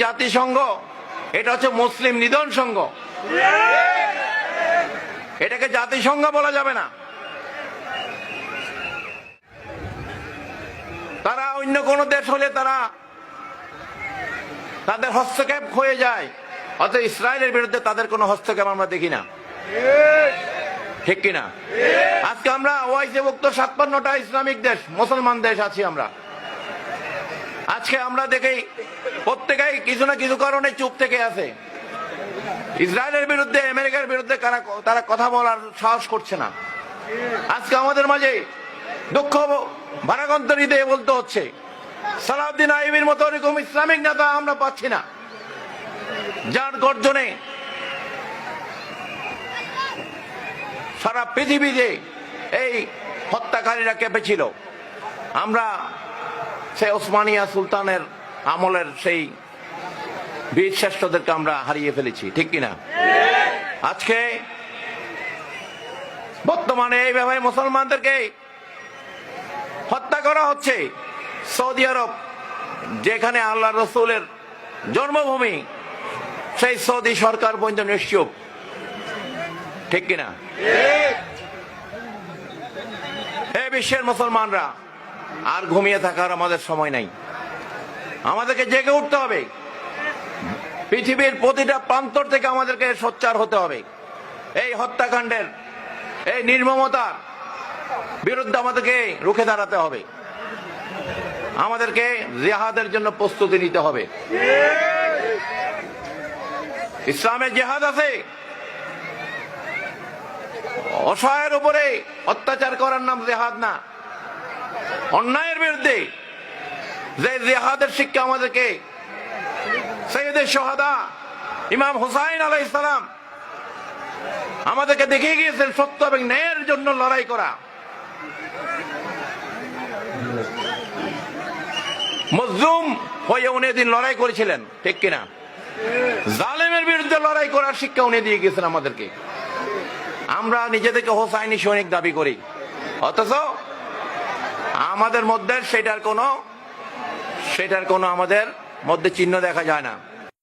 জাতিসংঘ এটা হচ্ছে মুসলিম নিধন সংঘ, এটাকে জাতিসংঘ বলা যাবে না। তারা অন্য কোন দেশ হলে তারা তাদের হস্তক্ষেপ হয়ে যায়, অথচ ইসরায়েলের বিরুদ্ধে তাদের কোনো হস্তক্ষেপ আমরা দেখি না, ঠিক কিনা? আজকে আমরা ওআইসিভুক্ত ৫৭টা ইসলামিক দেশ, মুসলমান দেশ আছি আমরা। আজকে আমরা দেখি প্রত্যেকেই কিছু না কিছু কারণে চুপ থেকে আছে। ইসরায়েলের বিরুদ্ধে, আমেরিকার বিরুদ্ধে তারা কথা বলার সাহস করছে না। আজকে আমাদের মাঝে দুঃখ ভারাক্রান্ত হৃদয়ে বলতে হচ্ছে, সালাউদ্দিন আইয়ুবীর মতো এরকম ইসলামিক নেতা আমরা পাচ্ছি না, যার গর্জনে সারা পৃথিবীতে এই হত্যাকারীরা কেঁপেছিল। আমরা সেই ওসমানিয়া সুলতানের আমলের সেই বীর শ্রেষ্ঠদেরকে আমরা হারিয়ে ফেলেছি, ঠিক কিনা? আজকে বর্তমানে এইভাবে মুসলমানদেরকে হত্যা করা হচ্ছে। সৌদি আরব, যেখানে আল্লাহ রসুলের জন্মভূমি, সেই সৌদি সরকার পর্যন্ত নিশ্চুপ, ঠিক কিনা? এই বিশ্বের মুসলমানরা আর ঘুমিয়ে থাকার আমাদের সময় নাই, আমাদেরকে জেগে উঠতে হবে। পৃথিবীর প্রতিটা প্রান্তর থেকে আমাদেরকে সোচ্চার হতে হবে। এই হত্যাকাণ্ডের, এই নির্মমতার বিরুদ্ধে আমাদেরকে রুখে দাঁড়াতে হবে। আমাদেরকে জিহাদের জন্য প্রস্তুতি নিতে হবে। ইসলামে জিহাদ আছে, অসহায়ের উপরে অত্যাচার করার নাম জিহাদ না। অন্যায়ের বিরুদ্ধে যে জিহাদের শিক্ষা আমাদেরকে সৈয়দে শুহাদা ইমাম হুসাইন আলাইহিস সালাম আমাদেরকে দেখিয়ে গিয়েছেন, সত্য এবং ন্যায়ের জন্য লড়াই করা। মজলুম হয়ে উনি দিন লড়াই করেছিলেন, ঠিক কিনা? জালেমের বিরুদ্ধে লড়াই করার শিক্ষা উনি দিয়ে গেছেন আমাদেরকে। আমরা নিজেদেরকে হোসাইনি সৈনিক দাবি করি, অথচ আমাদের মধ্যে সেটার কোনো আমাদের মধ্যে চিহ্ন দেখা যায় না।